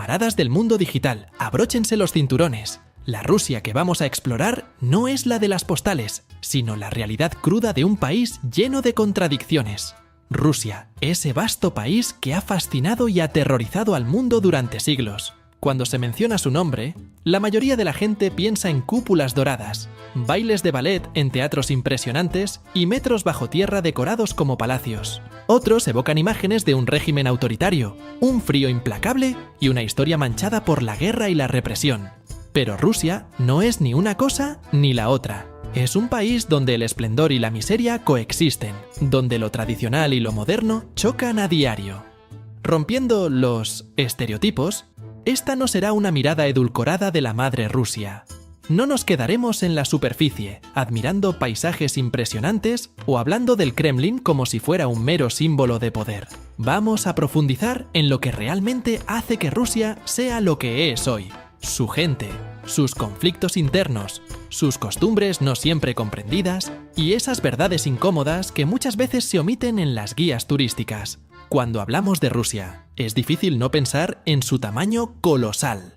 Camaradas del mundo digital, abróchense los cinturones. La Rusia que vamos a explorar no es la de las postales, sino la realidad cruda de un país lleno de contradicciones. Rusia, ese vasto país que ha fascinado y aterrorizado al mundo durante siglos. Cuando se menciona su nombre, la mayoría de la gente piensa en cúpulas doradas, bailes de ballet en teatros impresionantes y metros bajo tierra decorados como palacios. Otros evocan imágenes de un régimen autoritario, un frío implacable y una historia manchada por la guerra y la represión. Pero Rusia no es ni una cosa ni la otra. Es un país donde el esplendor y la miseria coexisten, donde lo tradicional y lo moderno chocan a diario. Rompiendo los estereotipos, esta no será una mirada edulcorada de la madre Rusia. No nos quedaremos en la superficie, admirando paisajes impresionantes o hablando del Kremlin como si fuera un mero símbolo de poder. Vamos a profundizar en lo que realmente hace que Rusia sea lo que es hoy. Su gente, sus conflictos internos, sus costumbres no siempre comprendidas y esas verdades incómodas que muchas veces se omiten en las guías turísticas. Cuando hablamos de Rusia, es difícil no pensar en su tamaño colosal.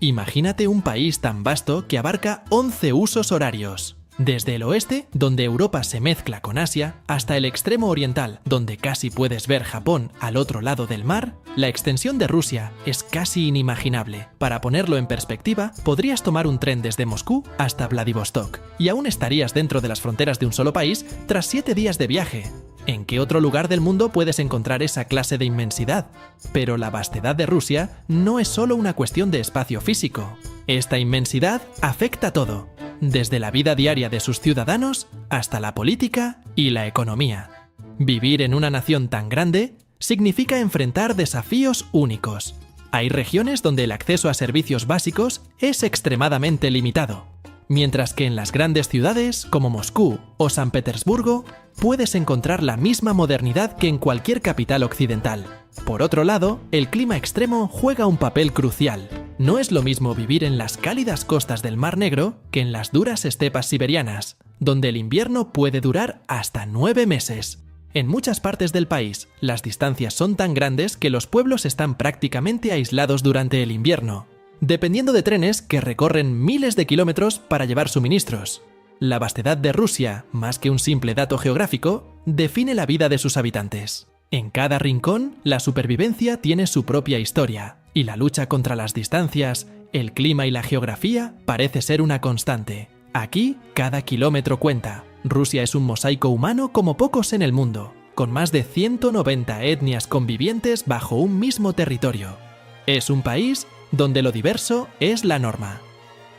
Imagínate un país tan vasto que abarca 11 usos horarios. Desde el oeste, donde Europa se mezcla con Asia, hasta el extremo oriental, donde casi puedes ver Japón al otro lado del mar, la extensión de Rusia es casi inimaginable. Para ponerlo en perspectiva, podrías tomar un tren desde Moscú hasta Vladivostok, y aún estarías dentro de las fronteras de un solo país tras 7 días de viaje. ¿En qué otro lugar del mundo puedes encontrar esa clase de inmensidad? Pero la vastedad de Rusia no es solo una cuestión de espacio físico. Esta inmensidad afecta todo, desde la vida diaria de sus ciudadanos hasta la política y la economía. Vivir en una nación tan grande significa enfrentar desafíos únicos. Hay regiones donde el acceso a servicios básicos es extremadamente limitado, mientras que en las grandes ciudades como Moscú o San Petersburgo puedes encontrar la misma modernidad que en cualquier capital occidental. Por otro lado, el clima extremo juega un papel crucial. No es lo mismo vivir en las cálidas costas del Mar Negro que en las duras estepas siberianas, donde el invierno puede durar hasta 9 meses. En muchas partes del país, las distancias son tan grandes que los pueblos están prácticamente aislados durante el invierno, dependiendo de trenes que recorren miles de kilómetros para llevar suministros. La vastedad de Rusia, más que un simple dato geográfico, define la vida de sus habitantes. En cada rincón, la supervivencia tiene su propia historia, y la lucha contra las distancias, el clima y la geografía parece ser una constante. Aquí, cada kilómetro cuenta. Rusia es un mosaico humano como pocos en el mundo, con más de 190 etnias convivientes bajo un mismo territorio. Es un país donde lo diverso es la norma.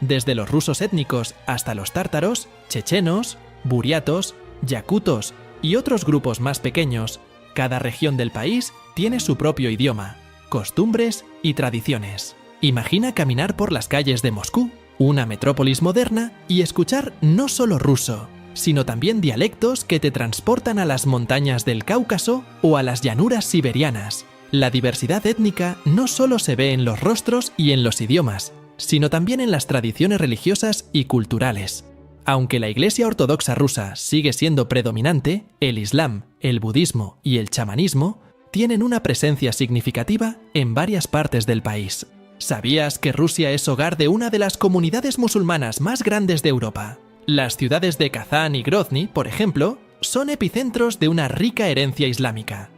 Desde los rusos étnicos hasta los tártaros, chechenos, buriatos, yakutos y otros grupos más pequeños, cada región del país tiene su propio idioma, costumbres y tradiciones. Imagina caminar por las calles de Moscú, una metrópolis moderna, y escuchar no solo ruso, sino también dialectos que te transportan a las montañas del Cáucaso o a las llanuras siberianas. La diversidad étnica no solo se ve en los rostros y en los idiomas, sino también en las tradiciones religiosas y culturales. Aunque la Iglesia Ortodoxa rusa sigue siendo predominante, el Islam, el budismo y el chamanismo tienen una presencia significativa en varias partes del país. ¿Sabías que Rusia es hogar de una de las comunidades musulmanas más grandes de Europa? Las ciudades de Kazán y Grozny, por ejemplo, son epicentros de una rica herencia islámica.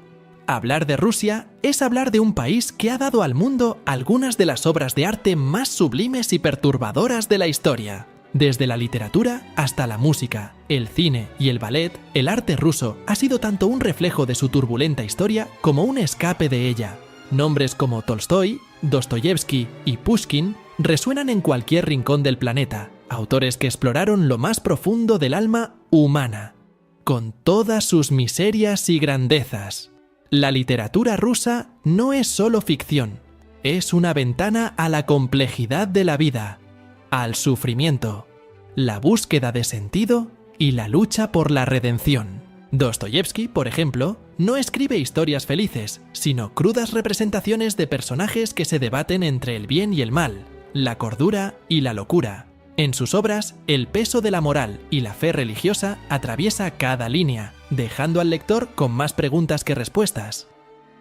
Hablar de Rusia es hablar de un país que ha dado al mundo algunas de las obras de arte más sublimes y perturbadoras de la historia. Desde la literatura hasta la música, el cine y el ballet, el arte ruso ha sido tanto un reflejo de su turbulenta historia como un escape de ella. Nombres como Tolstói, Dostoyevsky y Pushkin resuenan en cualquier rincón del planeta, autores que exploraron lo más profundo del alma humana, con todas sus miserias y grandezas. La literatura rusa no es solo ficción, es una ventana a la complejidad de la vida, al sufrimiento, la búsqueda de sentido y la lucha por la redención. Dostoyevsky, por ejemplo, no escribe historias felices, sino crudas representaciones de personajes que se debaten entre el bien y el mal, la cordura y la locura. En sus obras, el peso de la moral y la fe religiosa atraviesa cada línea, dejando al lector con más preguntas que respuestas.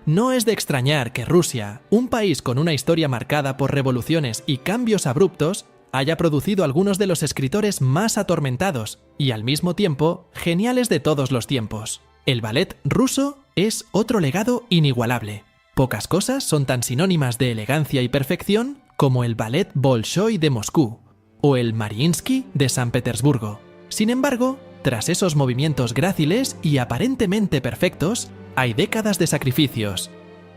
No es de extrañar que Rusia, un país con una historia marcada por revoluciones y cambios abruptos, haya producido algunos de los escritores más atormentados y al mismo tiempo geniales de todos los tiempos. El ballet ruso es otro legado inigualable. Pocas cosas son tan sinónimas de elegancia y perfección como el ballet Bolshoi de Moscú o el Mariinsky de San Petersburgo. Sin embargo, tras esos movimientos gráciles y aparentemente perfectos, hay décadas de sacrificios,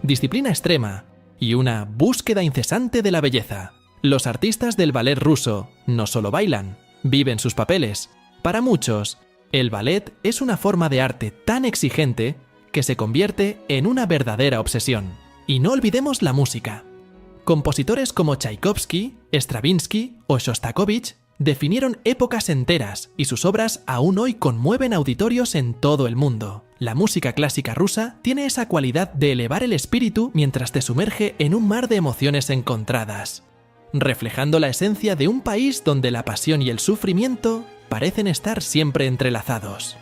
disciplina extrema y una búsqueda incesante de la belleza. Los artistas del ballet ruso no solo bailan, viven sus papeles. Para muchos, el ballet es una forma de arte tan exigente que se convierte en una verdadera obsesión. Y no olvidemos la música. Compositores como Tchaikovsky, Stravinsky o Shostakovich definieron épocas enteras y sus obras aún hoy conmueven auditorios en todo el mundo. La música clásica rusa tiene esa cualidad de elevar el espíritu mientras te sumerge en un mar de emociones encontradas, reflejando la esencia de un país donde la pasión y el sufrimiento parecen estar siempre entrelazados.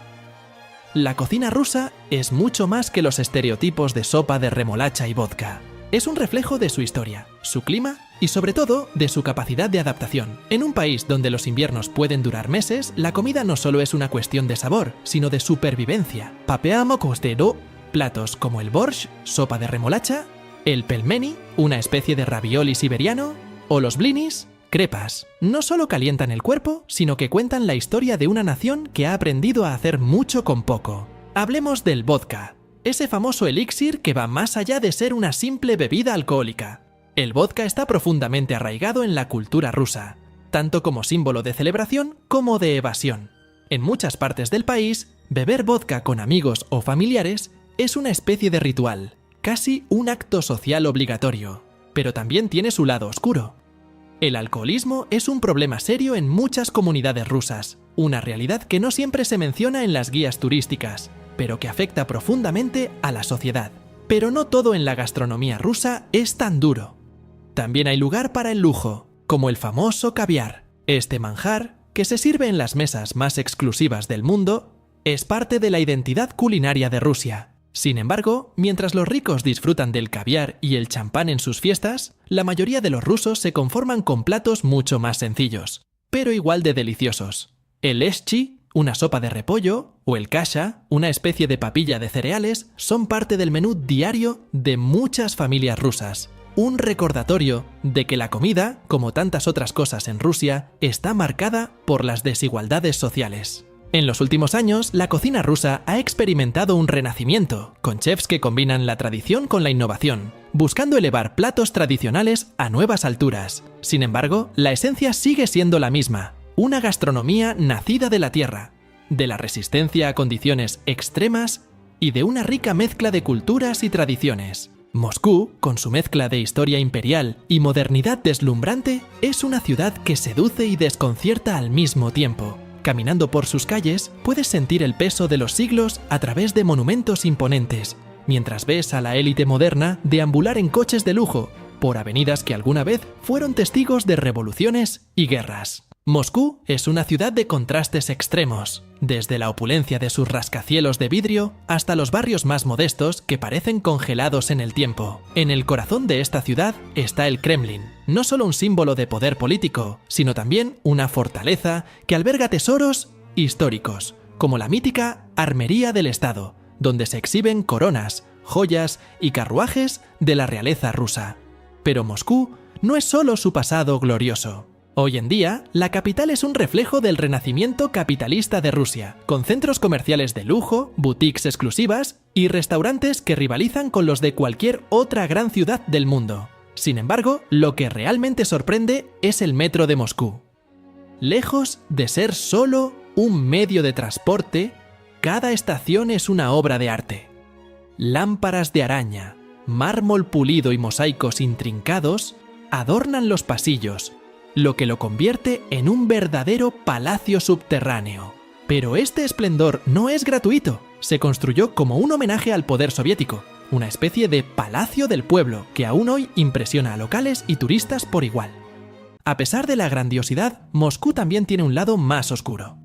La cocina rusa es mucho más que los estereotipos de sopa de remolacha y vodka. Es un reflejo de su historia, su clima y sobre todo de su capacidad de adaptación. En un país donde los inviernos pueden durar meses, la comida no solo es una cuestión de sabor, sino de supervivencia. Papeamo kostero, platos como el borscht, sopa de remolacha, el pelmeni, una especie de ravioli siberiano, o los blinis, crepas, no solo calientan el cuerpo, sino que cuentan la historia de una nación que ha aprendido a hacer mucho con poco. Hablemos del vodka, ese famoso elixir que va más allá de ser una simple bebida alcohólica. El vodka está profundamente arraigado en la cultura rusa, tanto como símbolo de celebración como de evasión. En muchas partes del país, beber vodka con amigos o familiares es una especie de ritual, casi un acto social obligatorio, pero también tiene su lado oscuro. El alcoholismo es un problema serio en muchas comunidades rusas, una realidad que no siempre se menciona en las guías turísticas, pero que afecta profundamente a la sociedad. Pero no todo en la gastronomía rusa es tan duro. También hay lugar para el lujo, como el famoso caviar. Este manjar, que se sirve en las mesas más exclusivas del mundo, es parte de la identidad culinaria de Rusia. Sin embargo, mientras los ricos disfrutan del caviar y el champán en sus fiestas, la mayoría de los rusos se conforman con platos mucho más sencillos, pero igual de deliciosos. El leshchi, una sopa de repollo, o el kasha, una especie de papilla de cereales, son parte del menú diario de muchas familias rusas. Un recordatorio de que la comida, como tantas otras cosas en Rusia, está marcada por las desigualdades sociales. En los últimos años, la cocina rusa ha experimentado un renacimiento, con chefs que combinan la tradición con la innovación, buscando elevar platos tradicionales a nuevas alturas. Sin embargo, la esencia sigue siendo la misma, una gastronomía nacida de la tierra, de la resistencia a condiciones extremas y de una rica mezcla de culturas y tradiciones. Moscú, con su mezcla de historia imperial y modernidad deslumbrante, es una ciudad que seduce y desconcierta al mismo tiempo. Caminando por sus calles, puedes sentir el peso de los siglos a través de monumentos imponentes, mientras ves a la élite moderna deambular en coches de lujo por avenidas que alguna vez fueron testigos de revoluciones y guerras. Moscú es una ciudad de contrastes extremos, desde la opulencia de sus rascacielos de vidrio hasta los barrios más modestos que parecen congelados en el tiempo. En el corazón de esta ciudad está el Kremlin, no solo un símbolo de poder político, sino también una fortaleza que alberga tesoros históricos, como la mítica Armería del Estado, donde se exhiben coronas, joyas y carruajes de la realeza rusa. Pero Moscú no es solo su pasado glorioso. Hoy en día, la capital es un reflejo del renacimiento capitalista de Rusia, con centros comerciales de lujo, boutiques exclusivas y restaurantes que rivalizan con los de cualquier otra gran ciudad del mundo. Sin embargo, lo que realmente sorprende es el metro de Moscú. Lejos de ser solo un medio de transporte, cada estación es una obra de arte. Lámparas de araña, mármol pulido y mosaicos intrincados adornan los pasillos, lo que lo convierte en un verdadero palacio subterráneo. Pero este esplendor no es gratuito. Se construyó como un homenaje al poder soviético, una especie de palacio del pueblo que aún hoy impresiona a locales y turistas por igual. A pesar de la grandiosidad, Moscú también tiene un lado más oscuro.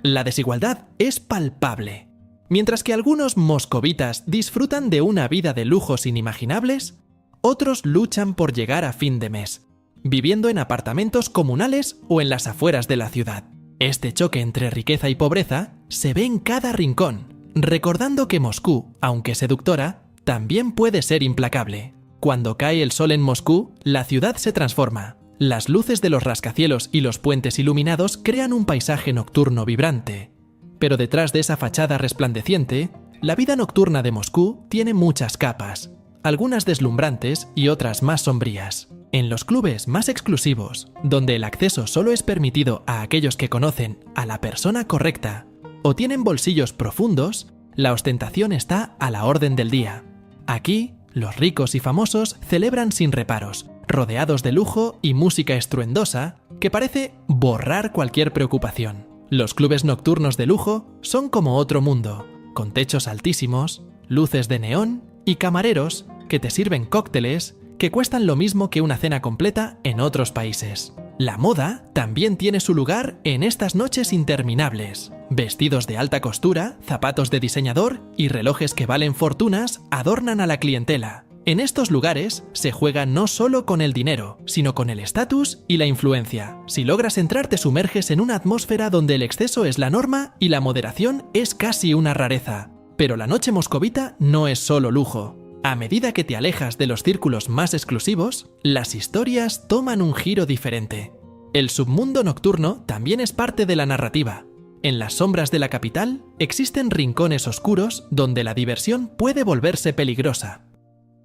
La desigualdad es palpable. Mientras que algunos moscovitas disfrutan de una vida de lujos inimaginables, otros luchan por llegar a fin de mes, viviendo en apartamentos comunales o en las afueras de la ciudad. Este choque entre riqueza y pobreza se ve en cada rincón, recordando que Moscú, aunque seductora, también puede ser implacable. Cuando cae el sol en Moscú, la ciudad se transforma. Las luces de los rascacielos y los puentes iluminados crean un paisaje nocturno vibrante. Pero detrás de esa fachada resplandeciente, la vida nocturna de Moscú tiene muchas capas, algunas deslumbrantes y otras más sombrías. En los clubes más exclusivos, donde el acceso solo es permitido a aquellos que conocen a la persona correcta o tienen bolsillos profundos, la ostentación está a la orden del día. Aquí, los ricos y famosos celebran sin reparos, rodeados de lujo y música estruendosa que parece borrar cualquier preocupación. Los clubes nocturnos de lujo son como otro mundo, con techos altísimos, luces de neón y camareros que te sirven cócteles que cuestan lo mismo que una cena completa en otros países. La moda también tiene su lugar en estas noches interminables. Vestidos de alta costura, zapatos de diseñador y relojes que valen fortunas adornan a la clientela. En estos lugares se juega no solo con el dinero, sino con el estatus y la influencia. Si logras entrar, te sumerges en una atmósfera donde el exceso es la norma y la moderación es casi una rareza. Pero la noche moscovita no es solo lujo. A medida que te alejas de los círculos más exclusivos, las historias toman un giro diferente. El submundo nocturno también es parte de la narrativa. En las sombras de la capital existen rincones oscuros donde la diversión puede volverse peligrosa.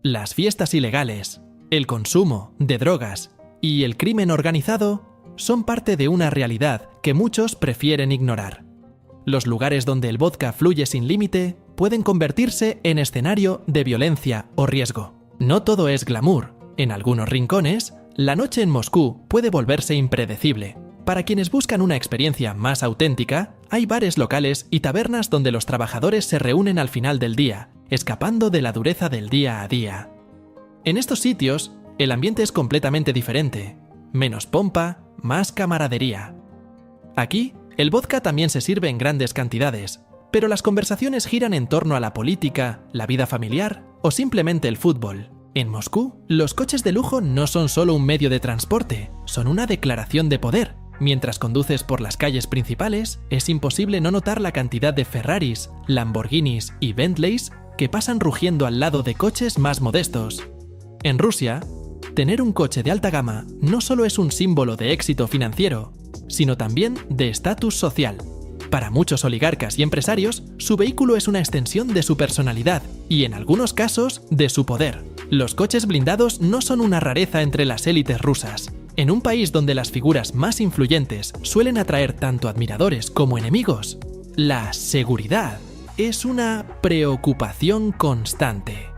Las fiestas ilegales, el consumo de drogas y el crimen organizado son parte de una realidad que muchos prefieren ignorar. Los lugares donde el vodka fluye sin límite pueden convertirse en escenario de violencia o riesgo. No todo es glamour. En algunos rincones, la noche en Moscú puede volverse impredecible. Para quienes buscan una experiencia más auténtica, hay bares locales y tabernas donde los trabajadores se reúnen al final del día, escapando de la dureza del día a día. En estos sitios, el ambiente es completamente diferente. Menos pompa, más camaradería. Aquí, el vodka también se sirve en grandes cantidades, pero las conversaciones giran en torno a la política, la vida familiar o simplemente el fútbol. En Moscú, los coches de lujo no son solo un medio de transporte, son una declaración de poder. Mientras conduces por las calles principales, es imposible no notar la cantidad de Ferraris, Lamborghinis y Bentleys que pasan rugiendo al lado de coches más modestos. En Rusia, tener un coche de alta gama no solo es un símbolo de éxito financiero, sino también de estatus social. Para muchos oligarcas y empresarios, su vehículo es una extensión de su personalidad y, en algunos casos, de su poder. Los coches blindados no son una rareza entre las élites rusas. En un país donde las figuras más influyentes suelen atraer tanto admiradores como enemigos, la seguridad es una preocupación constante.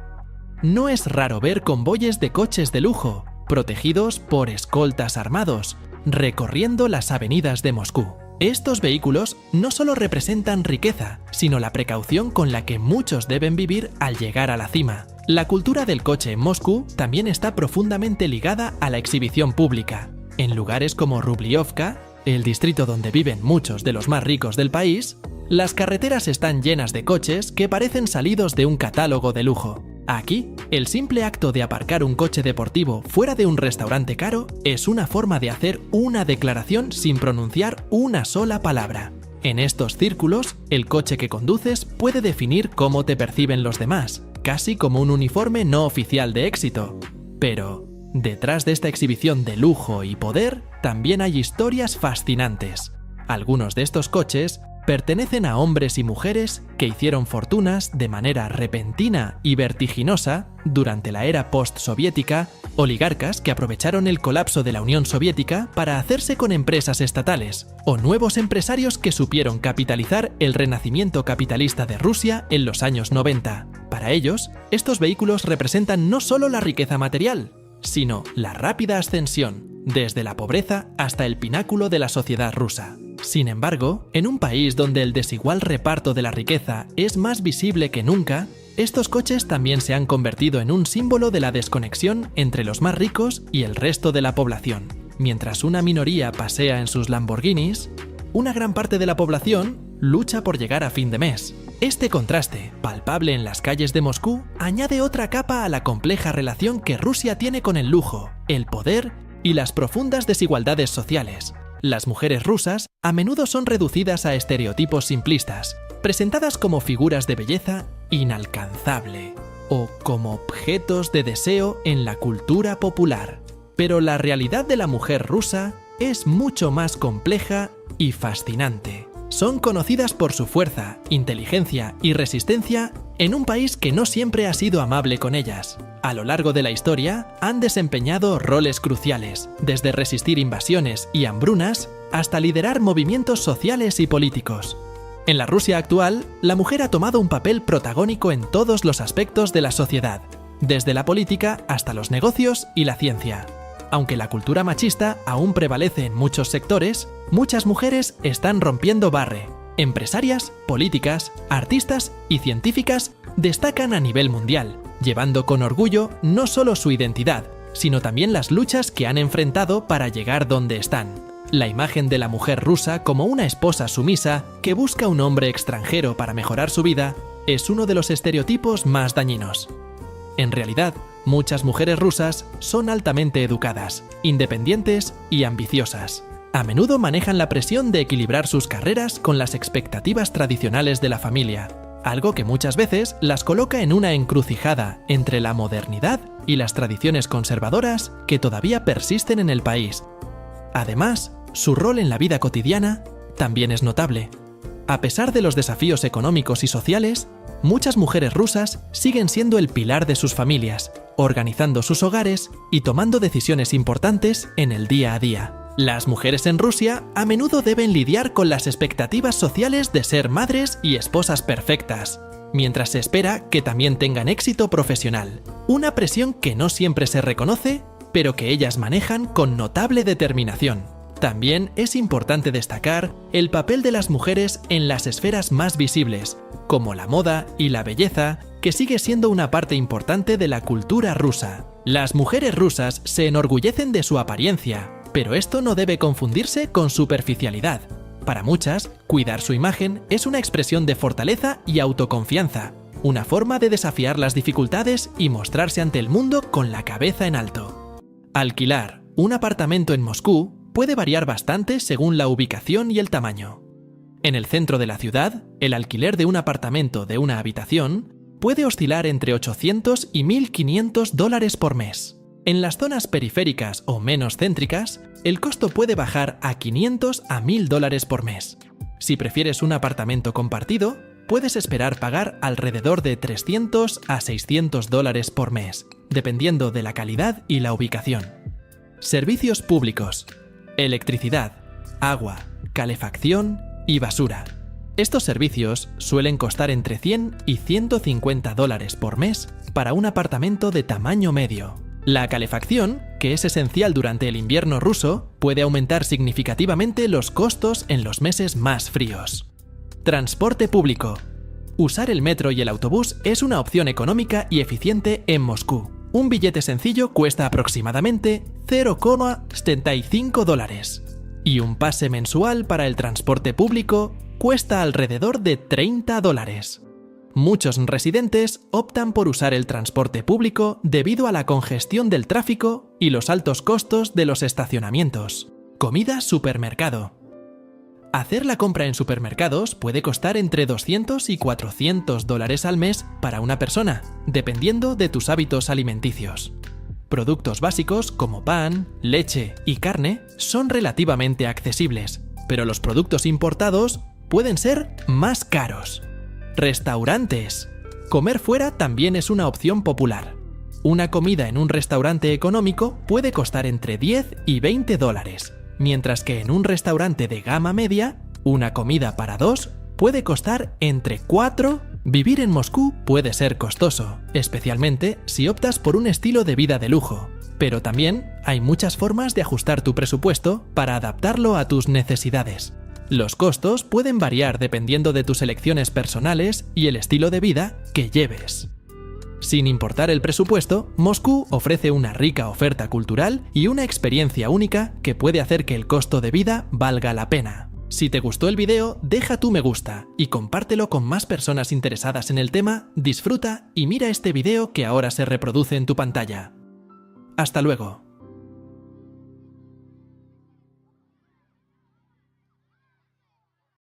No es raro ver convoyes de coches de lujo, protegidos por escoltas armados, recorriendo las avenidas de Moscú. Estos vehículos no solo representan riqueza, sino la precaución con la que muchos deben vivir al llegar a la cima. La cultura del coche en Moscú también está profundamente ligada a la exhibición pública. En lugares como Rubliovka, el distrito donde viven muchos de los más ricos del país, las carreteras están llenas de coches que parecen salidos de un catálogo de lujo. Aquí, el simple acto de aparcar un coche deportivo fuera de un restaurante caro es una forma de hacer una declaración sin pronunciar una sola palabra. En estos círculos, el coche que conduces puede definir cómo te perciben los demás, casi como un uniforme no oficial de éxito. Pero, detrás de esta exhibición de lujo y poder, también hay historias fascinantes. Algunos de estos coches pertenecen a hombres y mujeres que hicieron fortunas de manera repentina y vertiginosa durante la era post-soviética, oligarcas que aprovecharon el colapso de la Unión Soviética para hacerse con empresas estatales, o nuevos empresarios que supieron capitalizar el renacimiento capitalista de Rusia en los años 90. Para ellos, estos vehículos representan no solo la riqueza material, sino la rápida ascensión desde la pobreza hasta el pináculo de la sociedad rusa. Sin embargo, en un país donde el desigual reparto de la riqueza es más visible que nunca, estos coches también se han convertido en un símbolo de la desconexión entre los más ricos y el resto de la población. Mientras una minoría pasea en sus Lamborghinis, una gran parte de la población lucha por llegar a fin de mes. Este contraste, palpable en las calles de Moscú, añade otra capa a la compleja relación que Rusia tiene con el lujo, el poder y las profundas desigualdades sociales. Las mujeres rusas a menudo son reducidas a estereotipos simplistas, presentadas como figuras de belleza inalcanzable o como objetos de deseo en la cultura popular. Pero la realidad de la mujer rusa es mucho más compleja y fascinante. Son conocidas por su fuerza, inteligencia y resistencia en un país que no siempre ha sido amable con ellas. A lo largo de la historia, han desempeñado roles cruciales, desde resistir invasiones y hambrunas hasta liderar movimientos sociales y políticos. En la Rusia actual, la mujer ha tomado un papel protagónico en todos los aspectos de la sociedad, desde la política hasta los negocios y la ciencia. Aunque la cultura machista aún prevalece en muchos sectores, muchas mujeres están rompiendo barre. Empresarias, políticas, artistas y científicas destacan a nivel mundial, llevando con orgullo no solo su identidad, sino también las luchas que han enfrentado para llegar donde están. La imagen de la mujer rusa como una esposa sumisa que busca un hombre extranjero para mejorar su vida es uno de los estereotipos más dañinos. En realidad, muchas mujeres rusas son altamente educadas, independientes y ambiciosas. A menudo manejan la presión de equilibrar sus carreras con las expectativas tradicionales de la familia, algo que muchas veces las coloca en una encrucijada entre la modernidad y las tradiciones conservadoras que todavía persisten en el país. Además, su rol en la vida cotidiana también es notable. A pesar de los desafíos económicos y sociales, muchas mujeres rusas siguen siendo el pilar de sus familias, organizando sus hogares y tomando decisiones importantes en el día a día. Las mujeres en Rusia a menudo deben lidiar con las expectativas sociales de ser madres y esposas perfectas, mientras se espera que también tengan éxito profesional. Una presión que no siempre se reconoce, pero que ellas manejan con notable determinación. También es importante destacar el papel de las mujeres en las esferas más visibles, como la moda y la belleza, que sigue siendo una parte importante de la cultura rusa. Las mujeres rusas se enorgullecen de su apariencia, pero esto no debe confundirse con superficialidad. Para muchas, cuidar su imagen es una expresión de fortaleza y autoconfianza, una forma de desafiar las dificultades y mostrarse ante el mundo con la cabeza en alto. Alquilar un apartamento en Moscú puede variar bastante según la ubicación y el tamaño. En el centro de la ciudad, el alquiler de un apartamento de una habitación puede oscilar entre $800 y $1.500 por mes. En las zonas periféricas o menos céntricas, el costo puede bajar a $500 a $1.000 por mes. Si prefieres un apartamento compartido, puedes esperar pagar alrededor de $300 a $600 por mes, dependiendo de la calidad y la ubicación. Servicios públicos: electricidad, agua, calefacción y basura. Estos servicios suelen costar entre $100 y $150 por mes para un apartamento de tamaño medio. La calefacción, que es esencial durante el invierno ruso, puede aumentar significativamente los costos en los meses más fríos. Transporte público. Usar el metro y el autobús es una opción económica y eficiente en Moscú. Un billete sencillo cuesta aproximadamente $0,75 y un pase mensual para el transporte público cuesta alrededor de $30. Muchos residentes optan por usar el transporte público debido a la congestión del tráfico y los altos costos de los estacionamientos. Comida supermercado. Hacer la compra en supermercados puede costar entre $200 y $400 al mes para una persona, dependiendo de tus hábitos alimenticios. Productos básicos como pan, leche y carne son relativamente accesibles, pero los productos importados pueden ser más caros. Restaurantes. Comer fuera también es una opción popular. Una comida en un restaurante económico puede costar entre $10 y $20, mientras que en un restaurante de gama media, una comida para dos puede costar entre $4. Vivir en Moscú puede ser costoso, especialmente si optas por un estilo de vida de lujo, pero también hay muchas formas de ajustar tu presupuesto para adaptarlo a tus necesidades. Los costos pueden variar dependiendo de tus elecciones personales y el estilo de vida que lleves. Sin importar el presupuesto, Moscú ofrece una rica oferta cultural y una experiencia única que puede hacer que el costo de vida valga la pena. Si te gustó el video, deja tu me gusta y compártelo con más personas interesadas en el tema, disfruta y mira este video que ahora se reproduce en tu pantalla. ¡Hasta luego!